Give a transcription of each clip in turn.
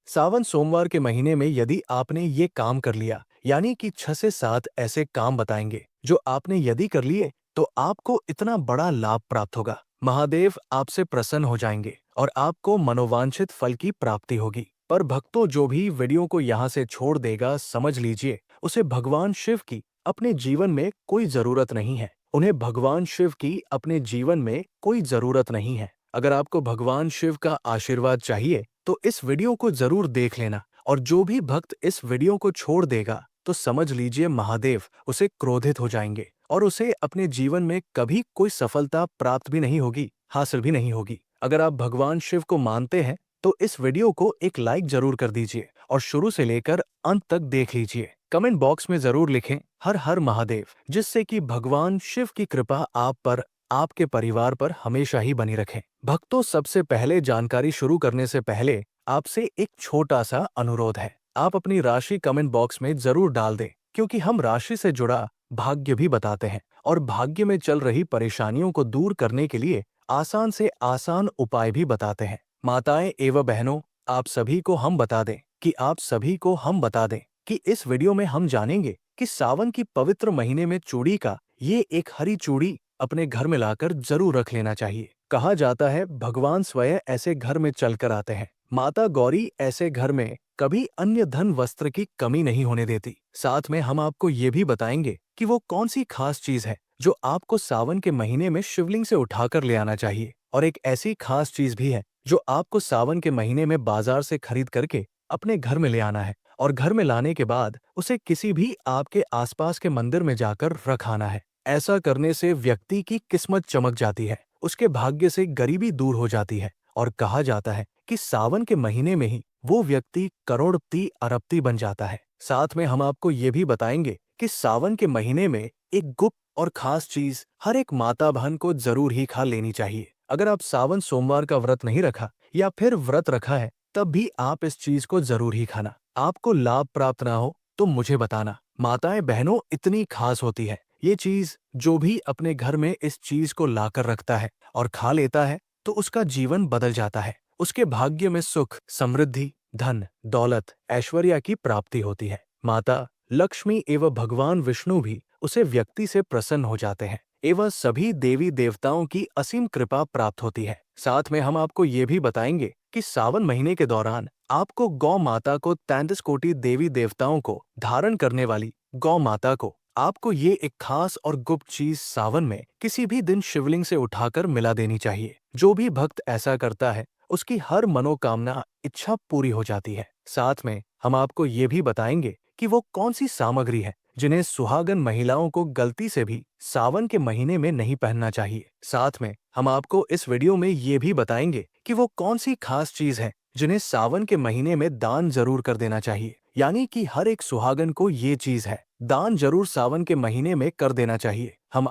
सावन सोमवार के महीने में यदि आपने ये काम कर लिया, यानी कि 6 से 7 ऐसे काम बताएंगे जो आपने यदि कर लिए तो आपको इतना बड़ा लाभ प्राप्त होगा। महादेव आपसे प्रसन्न हो जाएंगे और आपको मनोवांछित फल की प्राप्ति होगी। पर भक्तों, जो भी वीडियो को यहाँ से छोड़ देगा, समझ लीजिए उसे भगवान शिव की अपने जीवन में कोई जरूरत नहीं है। उन्हें भगवान शिव की अपने जीवन में कोई जरूरत नहीं है। अगर आपको भगवान शिव का आशीर्वाद चाहिए तो इस वीडियो को जरूर देख लेना। और जो भी भक्त इस वीडियो को छोड़ देगा तो समझ लीजिए महादेव उसे क्रोधित हो जाएंगे और उसे अपने जीवन में कभी कोई सफलता प्राप्त भी नहीं होगी, हासिल भी नहीं होगी। अगर आप भगवान शिव को मानते हैं तो इस वीडियो को एक लाइक जरूर कर दीजिए और शुरू से लेकर अंत तक देख लीजिए। कमेंट बॉक्स में जरूर लिखें हर हर महादेव, जिससे कि भगवान शिव की कृपा आप पर, आपके परिवार पर हमेशा ही बनी रखे। भक्तों, सबसे पहले जानकारी शुरू करने से पहले आपसे एक छोटा सा अनुरोध है। आप अपनी राशि कमेंट बॉक्स में जरूर डाल दें, क्योंकि हम राशि से जुड़ा भाग्य भी बताते हैं और भाग्य में चल रही परेशानियों को दूर करने के लिए आसान से आसान उपाय भी बताते हैं। माताएं एवं बहनों, आप सभी को हम बता दें कि इस वीडियो में हम जानेंगे कि सावन की पवित्र महीने में चूड़ी का ये एक हरी चूड़ी अपने घर में लाकर जरूर रख लेना चाहिए। कहा जाता है भगवान स्वयं ऐसे घर में चलकर आते हैं। माता गौरी ऐसे घर में कभी अन्य धन वस्त्र की कमी नहीं होने देती। साथ में हम आपको ये भी बताएंगे कि वो कौन सी खास चीज है जो आपको सावन के महीने में शिवलिंग से उठाकर ले आना चाहिए। और एक ऐसी खास चीज भी है जो आपको सावन के महीने में बाजार से खरीद करके अपने घर में ले आना है और घर में लाने के बाद उसे किसी भी आपके आसपास के मंदिर में जाकर रखाना है। ऐसा करने से व्यक्ति की किस्मत चमक जाती है, उसके भाग्य से गरीबी दूर हो जाती है और कहा जाता है कि सावन के महीने में ही वो व्यक्ति करोड़पति अरबपति बन जाता है। साथ में हम आपको ये भी बताएंगे कि सावन के महीने में एक गुप्त और खास चीज हर एक माता बहन को जरूर ही खा लेनी चाहिए। अगर आप सावन सोमवार का व्रत नहीं रखा या फिर व्रत रखा है, तब भी आप इस चीज को जरूर ही खाना। आपको लाभ प्राप्त ना हो तो मुझे बताना। माताएं बहनों, इतनी खास होती है ये चीज, जो भी अपने घर में इस चीज को लाकर रखता है और खा लेता है तो उसका जीवन बदल जाता है। उसके भाग्य में सुख, समृद्धि, धन, दौलत, ऐश्वर्य की प्राप्ति होती है। माता लक्ष्मी एवं भगवान विष्णु भी उसे व्यक्ति से प्रसन्न हो जाते हैं एवं सभी देवी देवताओं की असीम कृपा प्राप्त होती है। साथ में हम आपको ये भी बताएंगे कि सावन महीने के दौरान आपको गौ माता को, 33 कोटि देवी देवताओं को धारण करने वाली गौ माता को आपको ये एक खास और गुप्त चीज सावन में किसी भी दिन शिवलिंग से उठाकर मिला देनी चाहिए। जो भी भक्त ऐसा करता है उसकी हर मनोकामना, इच्छा पूरी हो जाती है। साथ में हम आपको ये भी बताएंगे कि वो कौन सी सामग्री है जिन्हें सुहागन महिलाओं को गलती से भी सावन के महीने में नहीं पहनना चाहिए। साथ में हम आपको इस वीडियो में ये भी बताएंगे कि वो कौन सी खास चीज है जिन्हें सावन के महीने में दान जरूर कर देना चाहिए। यानी कि हर एक सुहागन को ये चीज है, दान जरूर सावन के महीने में कर देना चाहिए। हम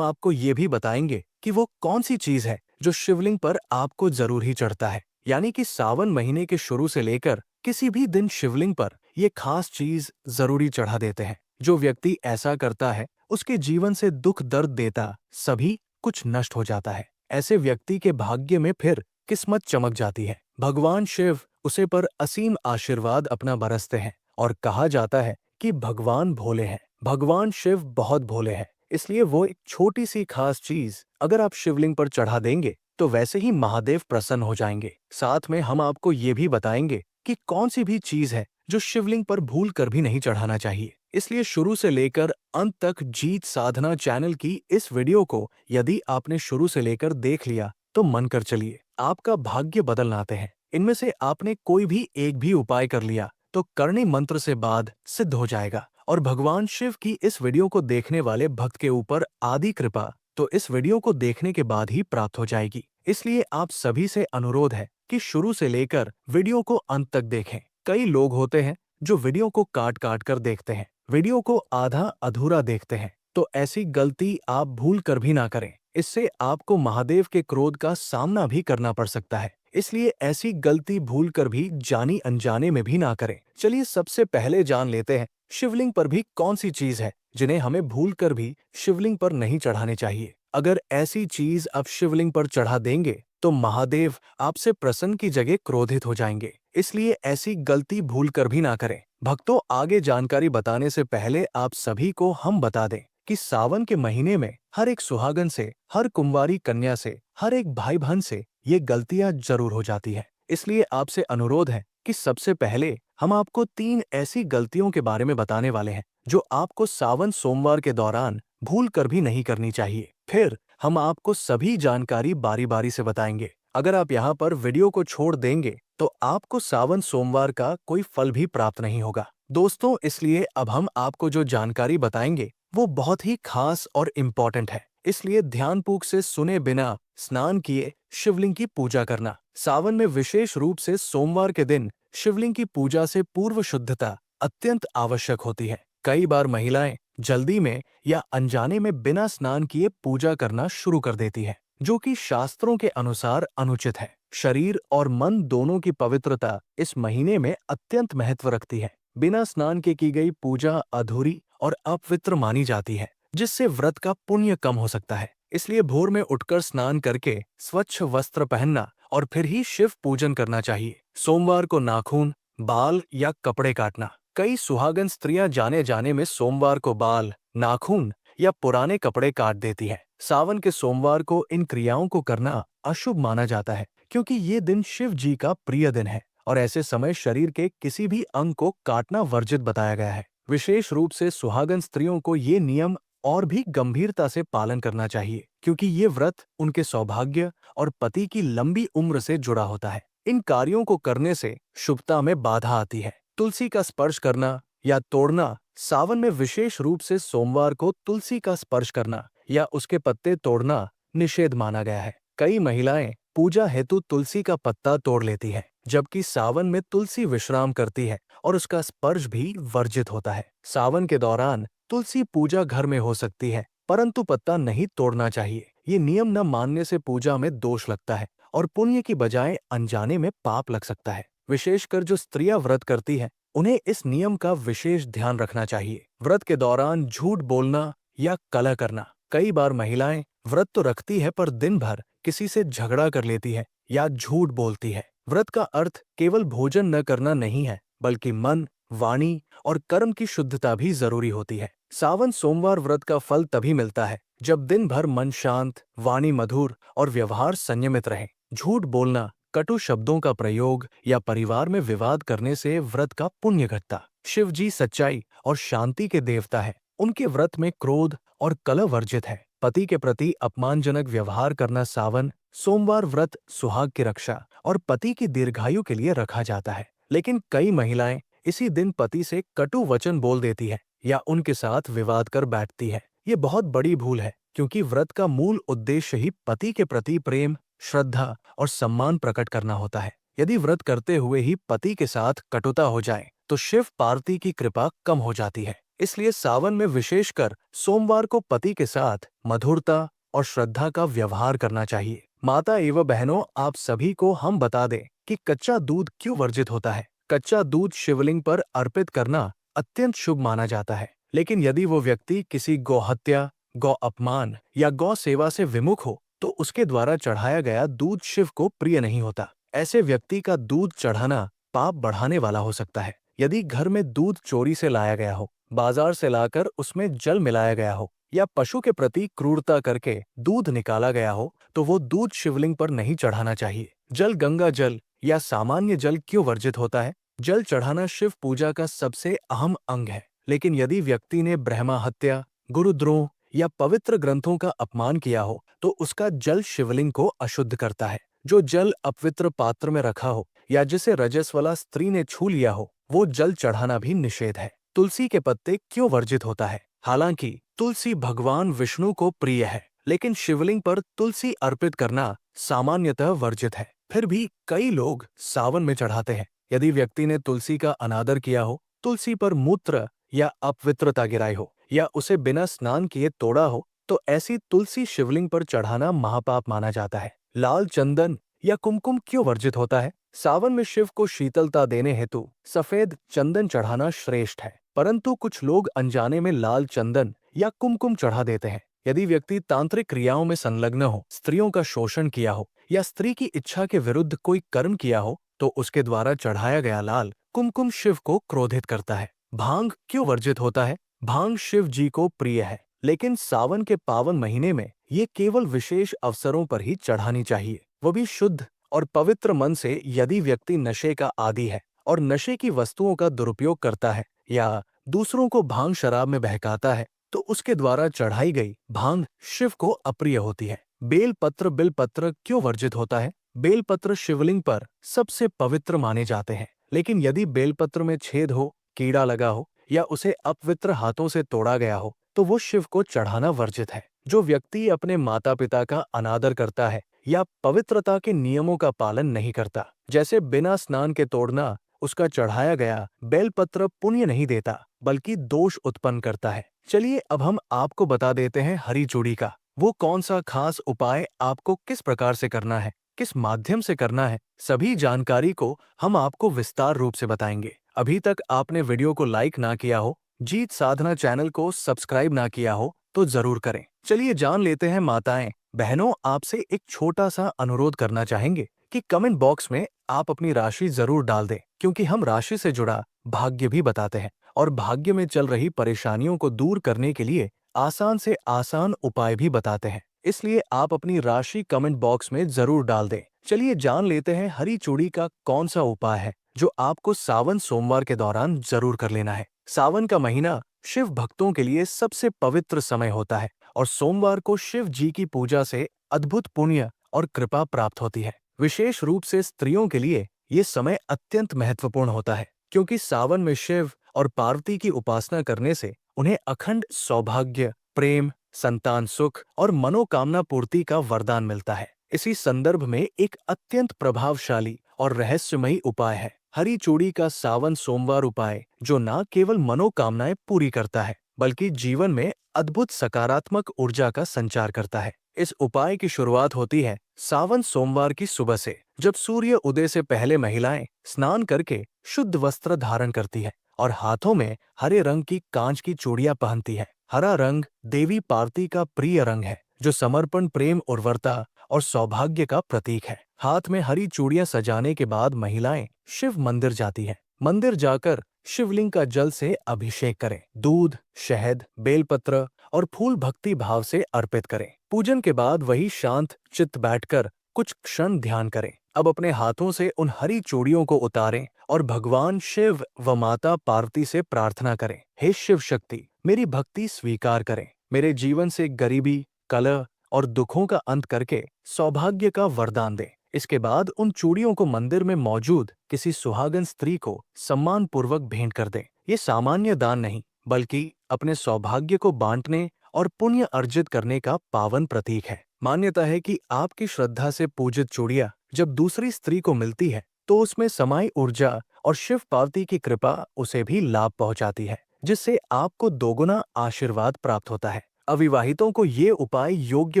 आपको ये भी बताएंगे कि वो कौन सी चीज है जो शिवलिंग पर आपको जरूर ही चढ़ता है। यानी कि सावन महीने के शुरू से लेकर किसी भी दिन शिवलिंग पर ये खास चीज जरूरी चढ़ा देते हैं। जो व्यक्ति ऐसा करता है उसके जीवन से दुख दर्द देता सभी कुछ नष्ट हो जाता है। ऐसे व्यक्ति के भाग्य में फिर किस्मत चमक जाती है। भगवान शिव उसे पर असीम आशीर्वाद अपना बरसते हैं और कहा जाता है कि भगवान भोले हैं। भगवान शिव बहुत भोले हैं, इसलिए वो एक छोटी सी खास चीज अगर आप शिवलिंग पर चढ़ा देंगे तो वैसे ही महादेव प्रसन्न हो जाएंगे। साथ में हम आपको ये भी बताएंगे कि कौन सी भी चीज है जो शिवलिंग पर भूल कर भी नहीं चढ़ाना चाहिए। इसलिए शुरू से लेकर अंत तक जीत साधना चैनल की इस वीडियो को यदि आपने शुरू से लेकर देख लिया तो मन कर चलिए, आपका भाग्य बदलना आते हैं। इनमें से आपने कोई भी एक भी उपाय कर लिया तो करणी मंत्र से बाद सिद्ध हो जाएगा और भगवान शिव की इस वीडियो को देखने वाले भक्त के ऊपर आदि कृपा तो इस वीडियो को देखने के बाद ही प्राप्त हो जाएगी। इसलिए आप सभी से अनुरोध है कि शुरू से लेकर वीडियो को अंत तक देखें। कई लोग होते हैं जो वीडियो को काट काट कर देखते हैं, वीडियो को आधा अधूरा देखते हैं, तो ऐसी गलती आप भूल कर भी ना करें। इससे आपको महादेव के क्रोध का सामना भी करना पड़ सकता है। इसलिए ऐसी गलती भूल कर भी जानी अनजाने में भी ना करें। चलिए सबसे पहले जान लेते हैं शिवलिंग पर भी कौन सी चीज है जिन्हें हमें भूल कर भी शिवलिंग पर नहीं चढ़ाने चाहिए। अगर ऐसी चीज आप शिवलिंग पर चढ़ा देंगे तो महादेव आपसे प्रसन्न की जगह क्रोधित हो जाएंगे। इसलिए ऐसी गलती भूल कर भी ना करें। भक्तों, आगे जानकारी बताने से पहले आप सभी को हम बता दें कि सावन के महीने में हर एक सुहागन से, हर कुंवारी कन्या से, हर एक भाई बहन से ये गलतियां जरूर हो जाती है। इसलिए आपसे अनुरोध है कि सबसे पहले हम आपको 3 ऐसी गलतियों के बारे में बताने वाले हैं जो आपको सावन सोमवार के दौरान भूल कर भी नहीं करनी चाहिए। फिर हम आपको सभी जानकारी बारी बारी से बताएंगे। अगर आप यहाँ पर वीडियो को छोड़ देंगे तो आपको सावन सोमवार का कोई फल भी प्राप्त नहीं होगा। दोस्तों, इसलिए अब हम आपको जो जानकारी बताएंगे वो बहुत ही खास और इम्पोर्टेंट है। इसलिए ध्यानपूर्वक से सुने बिना स्नान किए शिवलिंग की पूजा करना। सावन में विशेष रूप से सोमवार के दिन शिवलिंग की पूजा से पूर्व शुद्धता अत्यंत आवश्यक होती है। कई बार महिलाएं जल्दी में या अनजाने में बिना स्नान किए पूजा करना शुरू कर देती है, जो कि शास्त्रों के अनुसार अनुचित है। शरीर और मन दोनों की पवित्रता इस महीने में अत्यंत महत्व रखती है। बिना स्नान के की गई पूजा अधूरी और अपवित्र मानी जाती है, जिससे व्रत का पुण्य कम हो सकता है। इसलिए भोर में उठकर स्नान करके स्वच्छ वस्त्र पहनना और फिर ही शिव पूजन करना चाहिए। सोमवार को नाखून, बाल या कपड़े काटना। कई सुहागन स्त्रियां जाने जाने में सोमवार को बाल, नाखून या पुराने कपड़े काट देती हैं। सावन के सोमवार को इन क्रियाओं को करना अशुभ माना जाता है, क्योंकि ये दिन शिव जी का प्रिय दिन है और ऐसे समय शरीर के किसी भी अंग को काटना वर्जित बताया गया है। विशेष रूप से सुहागन स्त्रियों को ये नियम और भी गंभीरता से पालन करना चाहिए, क्योंकि ये व्रत उनके सौभाग्य और पति की लंबी उम्र से जुड़ा होता है। इन कार्यों को करने से शुभता में बाधा आती है। तुलसी का स्पर्श करना या तोड़ना। सावन में विशेष रूप से सोमवार को तुलसी का स्पर्श करना या उसके पत्ते तोड़ना निषेध माना गया है। कई महिलाएं पूजा हेतु तुलसी का पत्ता तोड़ लेती हैं, जबकि सावन में तुलसी विश्राम करती है और उसका स्पर्श भी वर्जित होता है। सावन के दौरान तुलसी पूजा घर में हो सकती है, परंतु पत्ता नहीं तोड़ना चाहिए। ये नियम न मानने से पूजा में दोष लगता है और पुण्य की बजाय अनजाने में पाप लग सकता है। विशेषकर जो स्त्रियां व्रत करती हैं, उन्हें इस नियम का विशेष ध्यान रखना चाहिए। व्रत के दौरान झूठ बोलना या कलह करना। कई बार महिलाएं व्रत तो रखती है पर दिन भर किसी से झगड़ा कर लेती है या झूठ बोलती है। व्रत का अर्थ केवल भोजन न करना नहीं है, बल्कि मन, वाणी और कर्म की शुद्धता भी जरूरी होती है। सावन सोमवार व्रत का फल तभी मिलता है जब दिन भर मन शांत, वाणी मधुर और व्यवहार संयमित रहे। झूठ बोलना, कटु शब्दों का प्रयोग या परिवार में विवाद करने से व्रत का पुण्य घटता। शिव जी सच्चाई और शांति के देवता है। उनके व्रत में क्रोध और कलह वर्जित है। पति के प्रति अपमानजनक व्यवहार करना। सावन सोमवार व्रत सुहाग की रक्षा और पति की दीर्घायु के लिए रखा जाता है, लेकिन कई महिलाएं इसी दिन पति से कटु वचन बोल देती है या उनके साथ विवाद कर बैठती है। ये बहुत बड़ी भूल है, क्योंकि व्रत का मूल उद्देश्य ही पति के प्रति प्रेम, श्रद्धा और सम्मान प्रकट करना होता है। यदि व्रत करते हुए ही पति के साथ कटुता हो जाए तो शिव पार्वती की कृपा कम हो जाती है। इसलिए सावन में विशेषकर सोमवार को पति के साथ मधुरता और श्रद्धा का व्यवहार करना चाहिए। माता एवं बहनों, आप सभी को हम बता दें कि कच्चा दूध क्यों वर्जित होता है। कच्चा दूध शिवलिंग पर अर्पित करना अत्यंत शुभ माना जाता है, लेकिन यदि वो व्यक्ति किसी गौ हत्या, गौ अपमान या गौ सेवा से विमुख हो तो उसके द्वारा चढ़ाया गया दूध शिव को प्रिय नहीं होता। ऐसे व्यक्ति का दूध चढ़ाना पाप बढ़ाने वाला हो सकता है। यदि घर में दूध चोरी से लाया गया हो, बाजार से लाकर उसमें जल मिलाया गया हो या पशु के प्रति क्रूरता करके दूध निकाला गया हो, तो वो दूध शिवलिंग पर नहीं चढ़ाना चाहिए। जल, गंगा जल या सामान्य जल क्यों वर्जित होता है? जल चढ़ाना शिव पूजा का सबसे अहम अंग है, लेकिन यदि व्यक्ति ने ब्रह्मा हत्या, गुरुद्रोह या पवित्र ग्रंथों का अपमान किया हो तो उसका जल शिवलिंग को अशुद्ध करता है। जो जल अपवित्र पात्र में रखा हो या जिसे रजस्वला स्त्री ने छू लिया हो, वो जल चढ़ाना भी निषेध है। तुलसी के पत्ते क्यों वर्जित होता है? हालांकि तुलसी भगवान विष्णु को प्रिय है, लेकिन शिवलिंग पर तुलसी अर्पित करना सामान्यतः वर्जित है। फिर भी कई लोग सावन में चढ़ाते हैं। यदि व्यक्ति ने तुलसी का अनादर किया हो, तुलसी पर मूत्र या अपवित्रता गिराई हो या उसे बिना स्नान किए तोड़ा हो, तो ऐसी तुलसी शिवलिंग पर चढ़ाना महापाप माना जाता है। लाल चंदन या कुमकुम क्यों वर्जित होता है? सावन में शिव को शीतलता देने हेतु सफेद चंदन चढ़ाना श्रेष्ठ है, परंतु कुछ लोग अनजाने में लाल चंदन या कुमकुम चढ़ा देते हैं। यदि व्यक्ति तांत्रिक क्रियाओं में संलग्न हो, स्त्रियों का शोषण किया हो या स्त्री की इच्छा के विरुद्ध कोई कर्म किया हो, तो उसके द्वारा चढ़ाया गया लाल कुमकुम शिव को क्रोधित करता है। भांग क्यों वर्जित होता है? भांग शिव जी को प्रिय है, लेकिन सावन के पावन महीने में ये केवल विशेष अवसरों पर ही चढ़ानी चाहिए, वो भी शुद्ध और पवित्र मन से। यदि व्यक्ति नशे का आदी है और नशे की वस्तुओं का दुरुपयोग करता है या दूसरों को भांग शराब में बहकाता है, तो उसके द्वारा चढ़ाई गई भांग शिव को अप्रिय होती है। बिलपत्र क्यों वर्जित होता है? बेलपत्र शिवलिंग पर सबसे पवित्र माने जाते हैं, लेकिन यदि बेलपत्र में छेद हो, कीड़ा लगा हो या उसे अपवित्र हाथों से तोड़ा गया हो, तो वो शिव को चढ़ाना वर्जित है। जो व्यक्ति अपने माता पिता का अनादर करता है या पवित्रता के नियमों का पालन नहीं करता, जैसे बिना स्नान के तोड़ना, उसका चढ़ाया गया बेलपत्र पुण्य नहीं देता बल्कि दोष उत्पन्न करता है। चलिए अब हम आपको बता देते हैं हरी चूड़ी का वो कौन सा खास उपाय आपको किस प्रकार से करना है, किस माध्यम से करना है। सभी जानकारी को हम आपको विस्तार रूप से बताएंगे। अभी तक आपने वीडियो को लाइक ना किया हो, जीत साधना चैनल को सब्सक्राइब ना किया हो, तो जरूर करें। चलिए जान लेते हैं। माताएं बहनों, आपसे एक छोटा सा अनुरोध करना चाहेंगे कि कमेंट बॉक्स में आप अपनी राशि जरूर डाल दें, क्योंकि हम राशि से जुड़ा भाग्य भी बताते हैं और भाग्य में चल रही परेशानियों को दूर करने के लिए आसान से आसान उपाय भी बताते हैं। इसलिए आप अपनी राशि कमेंट बॉक्स में जरूर डाल दें। चलिए जान लेते हैं हरी चूड़ी का कौन सा उपाय है जो आपको सावन सोमवार के दौरान जरूर कर लेना है। सावन का महीना शिव भक्तों के लिए सबसे पवित्र समय होता है और सोमवार को शिव जी की पूजा से अद्भुत पुण्य और कृपा प्राप्त होती है। विशेष रूप से स्त्रियों के लिए ये समय अत्यंत महत्वपूर्ण होता है, क्योंकि सावन में शिव और पार्वती की उपासना करने से उन्हें अखंड सौभाग्य, प्रेम, संतान सुख और मनोकामना पूर्ति का वरदान मिलता है। इसी संदर्भ में एक अत्यंत प्रभावशाली और रहस्यमयी उपाय है हरी चूड़ी का सावन सोमवार उपाय, जो न केवल मनोकामनाएं पूरी करता है बल्कि जीवन में अद्भुत सकारात्मक ऊर्जा का संचार करता है। इस उपाय की शुरुआत होती है सावन सोमवार की सुबह से, जब सूर्य उदय से पहले महिलाएं स्नान करके शुद्ध वस्त्र धारण करती है और हाथों में हरे रंग की कांच की चूड़ियां पहनती है। हरा रंग देवी पार्वती का प्रिय रंग है, जो समर्पण, प्रेम, उर्वरता और सौभाग्य का प्रतीक है। हाथ में हरी चूड़ियां सजाने के बाद महिलाएं शिव मंदिर जाती हैं। मंदिर जाकर शिवलिंग का जल से अभिषेक करें। दूध, शहद, बेलपत्र और फूल भक्ति भाव से अर्पित करें। पूजन के बाद वही शांत चित्त बैठकर कुछ क्षण ध्यान करें। अब अपने हाथों से उन हरी चूड़ियों को उतारें और भगवान शिव व माता पार्वती से प्रार्थना करें, हे शिव शक्ति, मेरी भक्ति स्वीकार करें। मेरे जीवन से गरीबी, कलह और दुखों का अंत करके सौभाग्य का वरदान दें। इसके बाद उन चूड़ियों को मंदिर में मौजूद किसी सुहागन स्त्री को सम्मान पूर्वक भेंट कर दें। ये सामान्य दान नहीं, बल्कि अपने सौभाग्य को बांटने और पुण्य अर्जित करने का पावन प्रतीक है। मान्यता है कि आपकी श्रद्धा से पूजित चूड़ियां जब दूसरी स्त्री को मिलती है, तो उसमें समाई ऊर्जा और शिव पार्वती की कृपा उसे भी लाभ पहुंचाती है, जिससे आपको दोगुना आशीर्वाद प्राप्त होता है। अविवाहितों को ये उपाय योग्य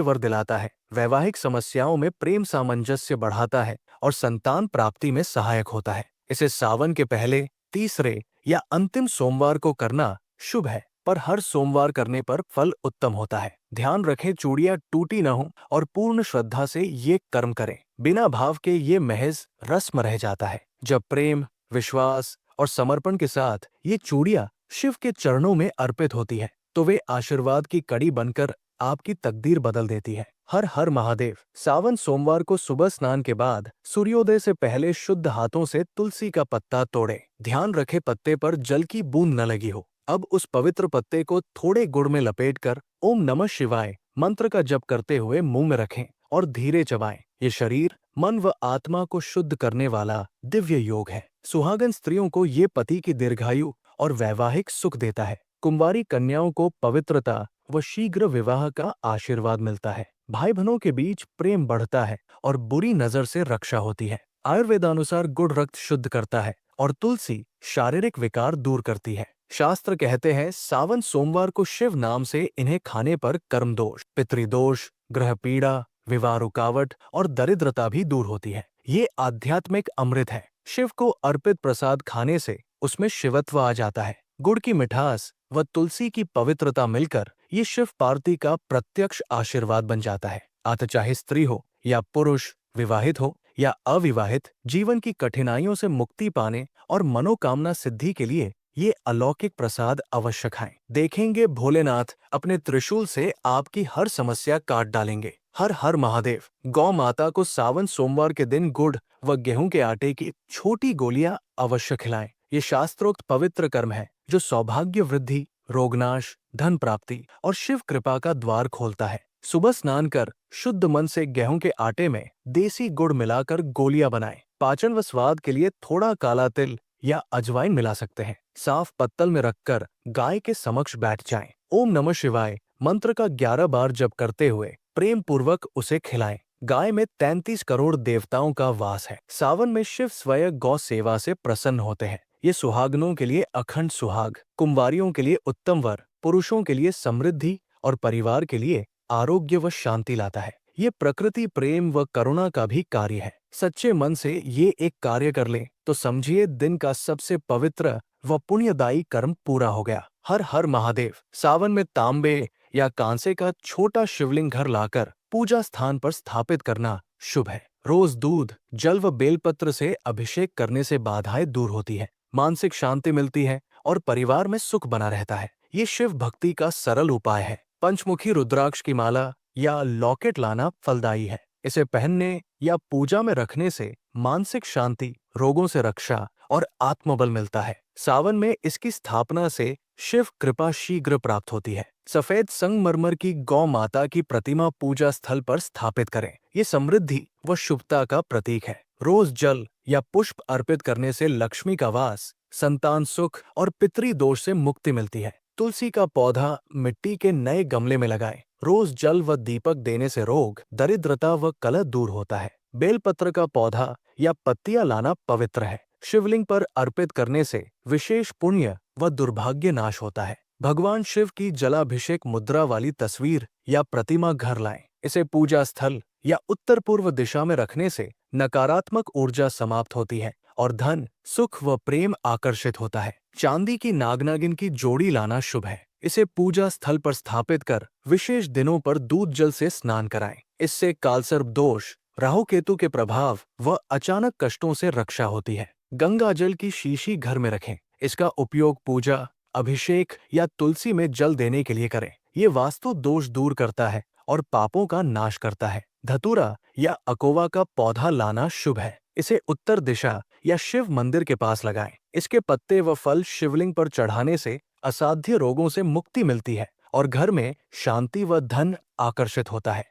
वर दिलाता है, वैवाहिक समस्याओं में प्रेम सामंजस्य बढ़ाता है और संतान प्राप्ति में सहायक होता है। इसे सावन के पहले, तीसरे या अंतिम सोमवार को करना शुभ है, पर हर सोमवार करने पर फल उत्तम होता है। ध्यान रखें, चूड़ियां टूटी न हो और पूर्ण श्रद्धा से ये कर्म करें। बिना भाव के ये महज रस्म रह जाता है। जब प्रेम, विश्वास और समर्पण के साथ ये चूड़ियां शिव के चरणों में अर्पित होती है, तो वे आशीर्वाद की कड़ी बनकर आपकी तकदीर बदल देती है। हर हर महादेव। सावन सोमवार को सुबह स्नान के बाद सूर्योदय से पहले शुद्ध हाथों से तुलसी का पत्ता तोड़ें। ध्यान रखें, पत्ते पर जल की बूंद न लगी हो। अब उस पवित्र पत्ते को थोड़े गुड़ में लपेटकर ओम नमः शिवाय मंत्र का जप करते हुए मुंह में रखें और धीरे चबाएं। ये शरीर, मन व आत्मा को शुद्ध करने वाला दिव्य योग है। सुहागन स्त्रियों को ये पति की दीर्घायु और वैवाहिक सुख देता है। कुंवारी कन्याओं को पवित्रता व शीघ्र विवाह का आशीर्वाद मिलता है। भाई बहनों के बीच प्रेम बढ़ता है और बुरी नजर से रक्षा होती है। आयुर्वेदानुसार गुड़ रक्त शुद्ध करता है और तुलसी शारीरिक विकार दूर करती है। शास्त्र कहते हैं सावन सोमवार को शिव नाम से इन्हें खाने पर कर्म दोष, पितृदोष, ग्रह पीड़ा, विवाह रुकावट और दरिद्रता भी दूर होती है। ये आध्यात्मिक अमृत है। शिव को अर्पित प्रसाद खाने से उसमें शिवत्व आ जाता है। गुड़ की मिठास व तुलसी की पवित्रता मिलकर ये शिव पार्वती का प्रत्यक्ष आशीर्वाद बन जाता है। अतः चाहे स्त्री हो या पुरुष, विवाहित हो या अविवाहित जीवन की कठिनाइयों से मुक्ति पाने और मनोकामना सिद्धि के लिए ये अलौकिक प्रसाद अवश्य खाएं। देखेंगे भोलेनाथ अपने त्रिशूल से आपकी हर समस्या काट डालेंगे। हर हर महादेव। गौ माता को सावन सोमवार के दिन गुड़ व गेहूं के आटे की छोटी गोलियां अवश्य खिलाएं। ये शास्त्रोक्त पवित्र कर्म है जो सौभाग्य वृद्धि, रोगनाश, धन प्राप्ति और शिव कृपा का द्वार खोलता है। सुबह स्नान कर शुद्ध मन से गेहूं के आटे में देसी गुड़ मिलाकर गोलियां बनाएं। पाचन व स्वाद के लिए थोड़ा काला तिल या अजवाइन मिला सकते हैं। साफ पत्तल में रखकर गाय के समक्ष बैठ जाएं। ओम नमः शिवाय मंत्र का 11 बार जप करते हुए प्रेम पूर्वक उसे खिलाएं। गाय में 33 करोड़ देवताओं का वास है। सावन में शिव स्वयं गौ सेवा से प्रसन्न होते हैं। ये सुहागनों के लिए अखंड सुहाग, कुंवारियों के लिए उत्तम वर, पुरुषों के लिए समृद्धि और परिवार के लिए आरोग्य व शांति लाता है। ये प्रकृति प्रेम व करुणा का भी कार्य है। सच्चे मन से ये एक कार्य कर लें तो समझिए दिन का सबसे पवित्र व पुण्यदायी कर्म पूरा हो गया। हर हर महादेव। सावन में तांबे या कांसे का छोटा शिवलिंग घर लाकर पूजा स्थान पर स्थापित करना शुभ है। रोज दूध, जल व बेलपत्र से अभिषेक करने से बाधाएं दूर होती है, मानसिक शांति मिलती है और परिवार में सुख बना रहता है। ये शिव भक्ति का सरल उपाय है। पंचमुखी रुद्राक्ष की माला या लॉकेट लाना फलदायी है। इसे पहनने या पूजा में रखने से मानसिक शांति, रोगों से रक्षा और आत्मबल मिलता है। सावन में इसकी स्थापना से शिव कृपा शीघ्र प्राप्त होती है। सफेद संगमरमर की गौ माता की प्रतिमा पूजा स्थल पर स्थापित करें। ये समृद्धि व शुभता का प्रतीक है। रोज जल या पुष्प अर्पित करने से लक्ष्मी का वास, संतान सुख और पितृ दोष से मुक्ति मिलती है। तुलसी का पौधा मिट्टी के नए गमले में लगाएं। रोज जल व दीपक देने से रोग, दरिद्रता व कलह दूर होता है। बेलपत्र का पौधा या पत्तियां लाना पवित्र है। शिवलिंग पर अर्पित करने से विशेष पुण्य व दुर्भाग्य नाश होता है। भगवान शिव की जलाभिषेक मुद्रा वाली तस्वीर या प्रतिमा घर लाएं। इसे पूजा स्थल या उत्तर पूर्व दिशा में रखने से नकारात्मक ऊर्जा समाप्त होती है और धन, सुख व प्रेम आकर्षित होता है। चांदी की नागनागिन की जोड़ी लाना शुभ है। इसे पूजा स्थल पर स्थापित कर विशेष दिनों पर दूध जल से स्नान कराएं। इससे कालसर्प दोष, राहु केतु के प्रभाव व अचानक कष्टों से रक्षा होती है। गंगा जल की शीशी घर में रखें। इसका उपयोग पूजा, अभिषेक या तुलसी में जल देने के लिए करें। ये वास्तु दोष दूर करता है और पापों का नाश करता है। धतूरा या अकोवा का पौधा लाना शुभ है। इसे उत्तर दिशा या शिव मंदिर के पास लगाएं। इसके पत्ते व फल शिवलिंग पर चढ़ाने से असाध्य रोगों से मुक्ति मिलती है और घर में शांति व धन आकर्षित होता है।